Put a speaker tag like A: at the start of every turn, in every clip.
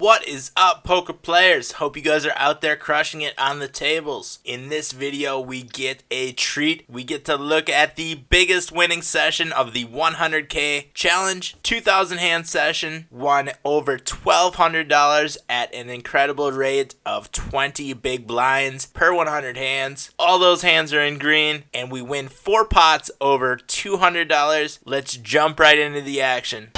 A: What is up, poker players? Hope you guys are out there crushing it on the tables. In this video, we get a treat. We get to look at the biggest winning session of the 100K challenge. 2,000 hand session, won over $1,200 at an incredible rate of 20 big blinds per 100 hands. All those hands are in green, and we win 4 pots over $200. Let's jump right into the action.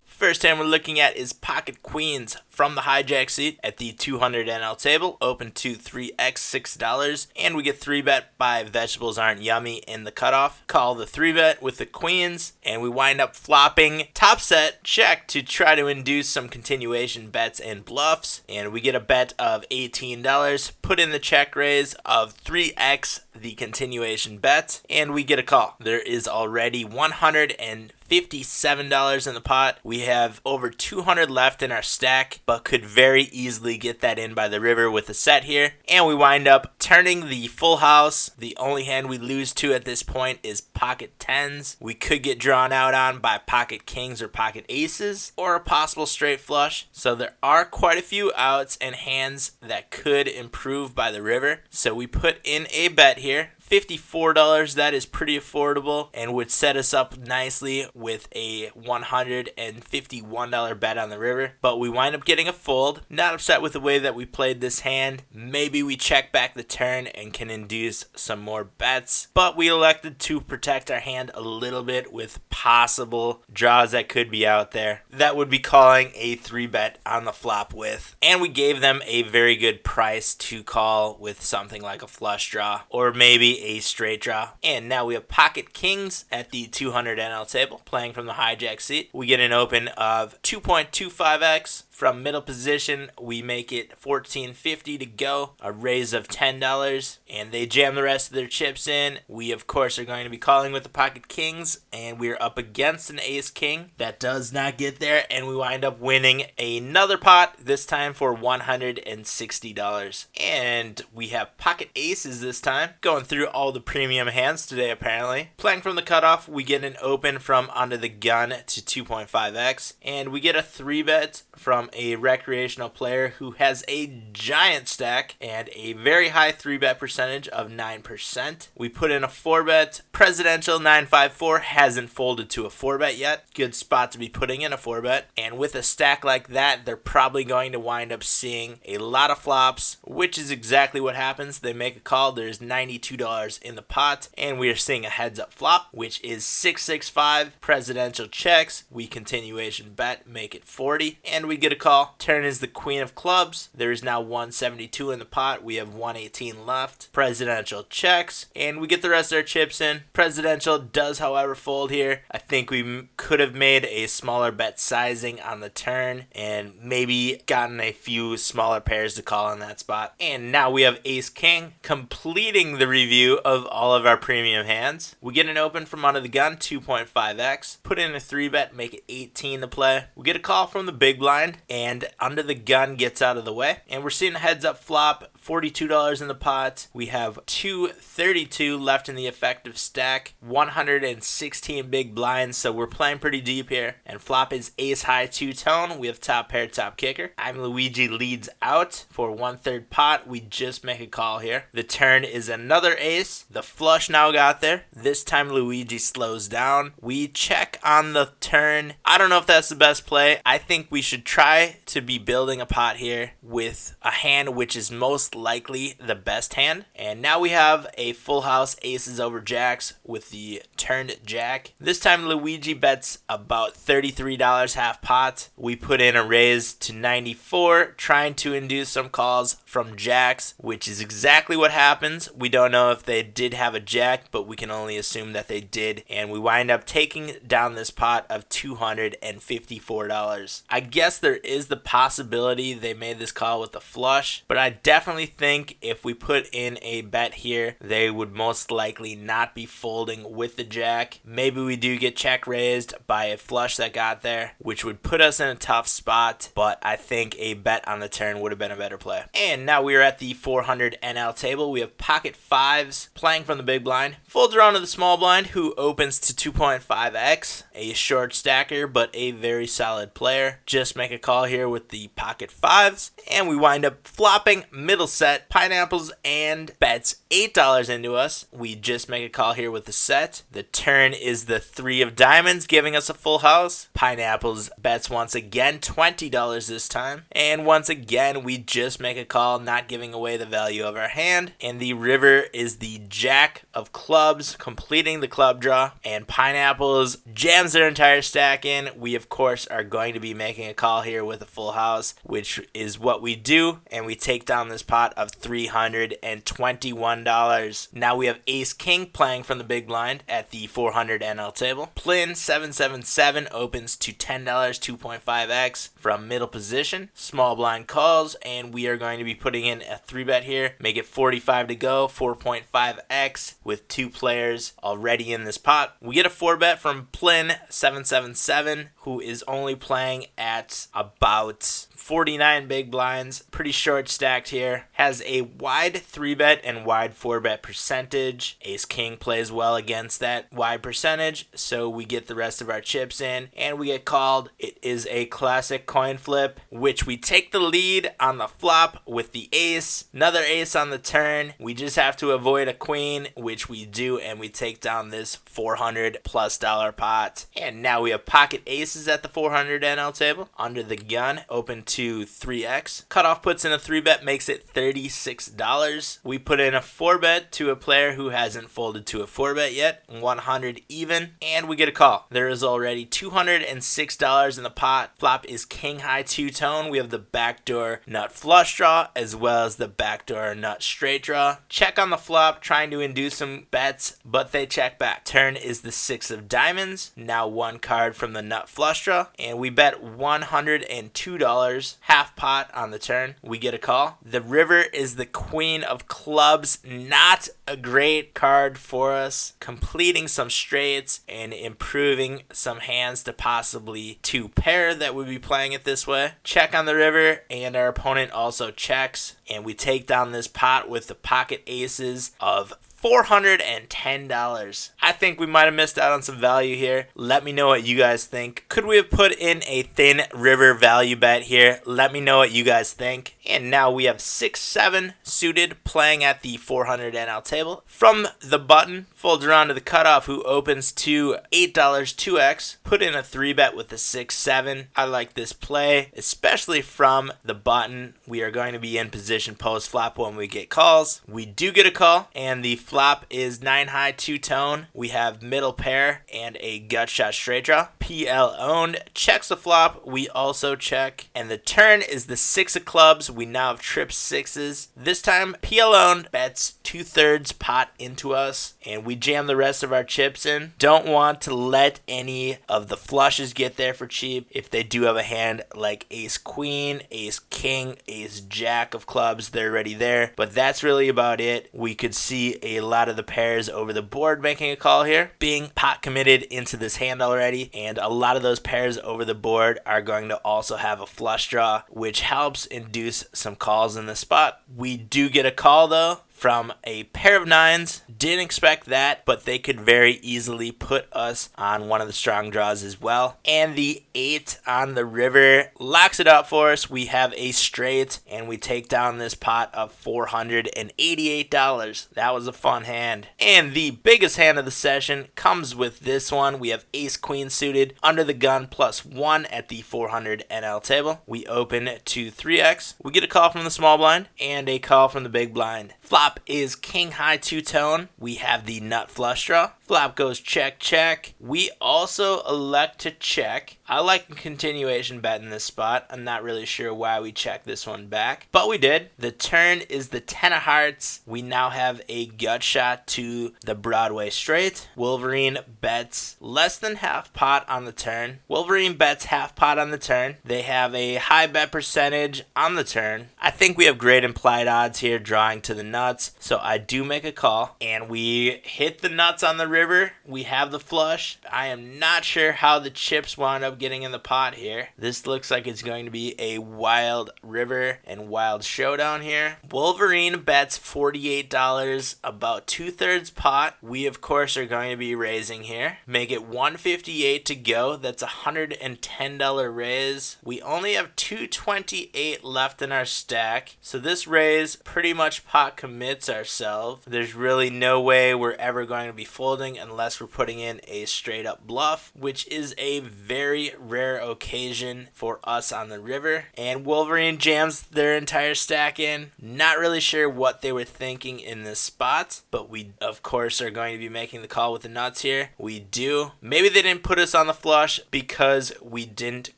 A: First hand we're looking at is pocket queens from the hijack seat at the 200 NL table, open to 3x $6, and we get 3-bet by vegetables aren't yummy in the cutoff. Call the 3-bet with the queens, and we wind up flopping top set check to try to induce some continuation bets and bluffs, and we get a bet of $18, put in the check raise of 3x the continuation bet, and we get a call. There is already $157 in the pot. We have over 200 left in our stack, but could very easily get that in by the river with a set here. And we wind up turning the full house. The only hand we lose to at this point is pocket tens. We could get drawn out on by pocket kings or pocket aces, or a possible straight flush. So there are quite a few outs and hands that could improve by the river. So we put in a bet here. $54, that is pretty affordable and would set us up nicely with a $151 bet on the river. But we wind up getting a fold. Not upset with the way that we played this hand. Maybe we check back the turn and can induce some more bets. But we elected to protect our hand a little bit with possible draws that could be out there. That would be calling a 3-bet on the flop with. And we gave them a very good price to call with something like a flush draw or maybe a straight draw. And now we have pocket kings at the 200 NL table, playing from the hijack seat. We get an open of 2.25x. From middle position, we make it $14.50 to go, a raise of $10, and they jam the rest of their chips in. We, of course, are going to be calling with the pocket kings, and we're up against an ace king. That does not get there, and we wind up winning another pot, this time for $160. And we have pocket aces this time, going through all the premium hands today, apparently. Playing from the cutoff, we get an open from under the gun to 2.5x, and we get a 3-bet from a recreational player who has a giant stack and a very high 3-bet percentage of 9%. We put in a 4-bet. Presidential 954 hasn't folded to a 4-bet yet. Good spot to be putting in a 4-bet. And with a stack like that, they're probably going to wind up seeing a lot of flops, which is exactly what happens. They make a call. There's $92 in the pot, and we are seeing a heads-up flop, which is 665. Presidential checks. We continuation bet, make it 40, and we get a call. Turn is the queen of clubs. There is now 172 in the pot. We have 118 left. Presidential checks, and we get the rest of our chips in. Presidential does, however, fold here. I think we could have made a smaller bet sizing on the turn and maybe gotten a few smaller pairs to call in that spot. And now we have ace king, completing the review of all of our premium hands. We get an open from under the gun, 2.5x. Put in a 3-bet, make it 18 to play. We get a call from the big blind, and under the gun gets out of the way. And we're seeing a heads up flop, $42 in the pot. We have 232 left in the effective stack, 116 big blinds, so we're playing pretty deep here. And flop is ace high 2-tone. We have top pair, top kicker. I'm Luigi leads out for 1/3 pot. We just make a call here. The turn is another ace. The flush now got there. This time Luigi slows down. We check on the turn. I don't know if that's the best play. I think we should try to be building a pot here with a hand which is most likely the best hand. And now we have a full house aces over jacks with the turned jack. This time Luigi bets about $33 half pot. We put in a raise to 94, trying to induce some calls from jacks, which is exactly what happens. We don't know if they did have a jack, but we can only assume that they did. And we wind up taking down this pot of $254. I guess there is the possibility they made this call with the flush, but I definitely personally think if we put in a bet here, they would most likely not be folding with the jack. Maybe we do get check raised by a flush that got there, which would put us in a tough spot, but I think a bet on the turn would have been a better play. And now we are at the 400 NL table. We have pocket fives playing from the big blind. Folds around to the small blind, who opens to 2.5x. A short stacker, but a very solid player. Just make a call here with the pocket fives, and we wind up flopping middle set, pineapples, and bets $8 into us. We just make a call here with the set. The turn is the 3 of diamonds, giving us a full house. Pineapples bets once again $20 this time, and once again we just make a call, not giving away the value of our hand. And the river is the jack of clubs, completing the club draw, and pineapples jams their entire stack in. We of course are going to be making a call here with a full house, which is what we do, and we take down this pot of $321. Now we have ace king playing from the big blind at the 400 NL table. Plin 777 opens to $10, 2.5x from middle position. Small blind calls, and we are going to be putting in a 3-bet here. Make it 45 to go, 4.5x with 2 players already in this pot. We get a 4-bet from Plin 777, who is only playing at about 49 big blinds, pretty short stacked here. Has a wide 3-bet and wide 4-bet percentage. Ace king plays well against that wide percentage, so we get the rest of our chips in, and we get called. It is a classic coin flip, which we take the lead on the flop with the ace. Another ace on the turn. We just have to avoid a queen, which we do, and we take down this $400+ pot. And now we have pocket aces at the 400 NL table. Under the gun, open to 3x. Cutoff puts in a 3-bet, makes it $36. We put in a 4-bet to a player who hasn't folded to a 4-bet yet, 100 even, and we get a call. There is already $206 in the pot. Flop is king high two-tone. We have the backdoor nut flush draw as well as the backdoor nut straight draw. Check on the flop, trying to induce some bets, but they check back. Turn is the 6 of diamonds. Now 1 card from the nut flush draw, and we bet $102. Half pot on the turn. We get a call. The river is the queen of clubs. Not a great card for us. Completing some straights and improving some hands to possibly 2 pair that would be playing it this way. Check on the river, and our opponent also checks, and we take down this pot with the pocket aces of $410. I think we might have missed out on some value here. Let me know what you guys think. Could we have put in a thin river value bet here? Let me know what you guys think. And now we have 6-7 suited playing at the 400 NL table. From the button, folds around to the cutoff, who opens to $8 2x. Put in a 3-bet with the 6-7. I like this play, especially from the button. We are going to be in position post flop when we get calls. We do get a call, and the flop is 9 high two-tone. We have middle pair and a gut shot straight draw. PL owned checks the flop. We also check, and the turn is the 6 of clubs. We now have trip 6s. This time PL owned bets 2/3 pot into us, and we jam the rest of our chips in. Don't want to let any of the flushes get there for cheap. If they do have a hand like ace queen, ace king, ace jack of clubs, they're already there, but that's really about it. We could see a lot of the pairs over the board making a call here, being pot committed into this hand already, and a lot of those pairs over the board are going to also have a flush draw, which helps induce some calls in this spot. We do get a call though from a pair of 9s. Didn't expect that, but they could very easily put us on one of the strong draws as well. And the 8 on the river locks it up for us. We have a straight, and we take down this pot of $488. That was a fun hand. And the biggest hand of the session comes with this one. We have ace queen suited under the gun +1 at the 400 NL table. We open to 3x. We get a call from the small blind and a call from the big blind. Flop flop is king high two-tone. We have the nut flush draw. Flop goes check, check. We also elect to check. I like a continuation bet in this spot. I'm not really sure why we checked this one back, but we did. The turn is the 10 of hearts. We now have a gut shot to the Broadway straight. Wolverine bets less than half pot on the turn. Wolverine bets half pot on the turn. They have a high bet percentage on the turn. I think we have great implied odds here drawing to the nuts, so I do make a call, and we hit the nuts on the river. We have the flush. I am not sure how the chips wound up getting in the pot here. This looks like it's going to be a wild river and wild showdown here. Wolverine bets $48, about 2/3 pot. We of course are going to be raising here. Make it $158 to go. That's a $110 raise. We only have $228 left in our stack, so this raise pretty much pot commits ourselves. There's really no way we're ever going to be folding unless we're putting in a straight up bluff, which is a very rare occasion for us on the river. And Wolverine jams their entire stack in. Not really sure what they were thinking in this spot, but we of course are going to be making the call with the nuts here. We do. Maybe they didn't put us on the flush because we didn't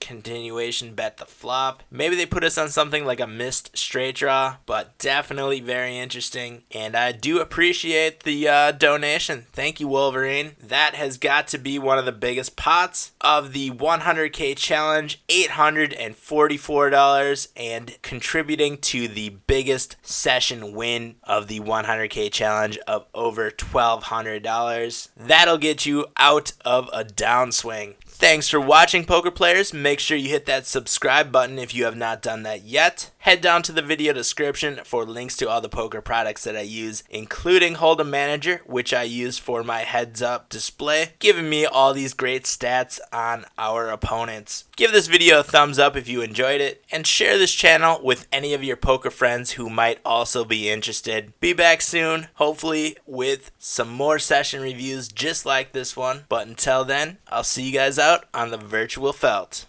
A: continuation bet the flop. Maybe they put us on something like a missed straight draw, but definitely very interesting. And I do appreciate the donation. Thank you, Wolverine. That has got to be one of the biggest pots of the 100K challenge, $844, and contributing to the biggest session win of the 100K challenge of over $1,200. That'll get you out of a downswing. Thanks for watching, poker players. Make sure you hit that subscribe button if you have not done that yet. Head down to the video description for links to all the poker products that I use, including Hold'em Manager, which I use for my heads-up display, giving me all these great stats on our opponents. Give this video a thumbs up if you enjoyed it, and share this channel with any of your poker friends who might also be interested. Be back soon, hopefully with some more session reviews just like this one. But until then, I'll see you guys out on the virtual felt.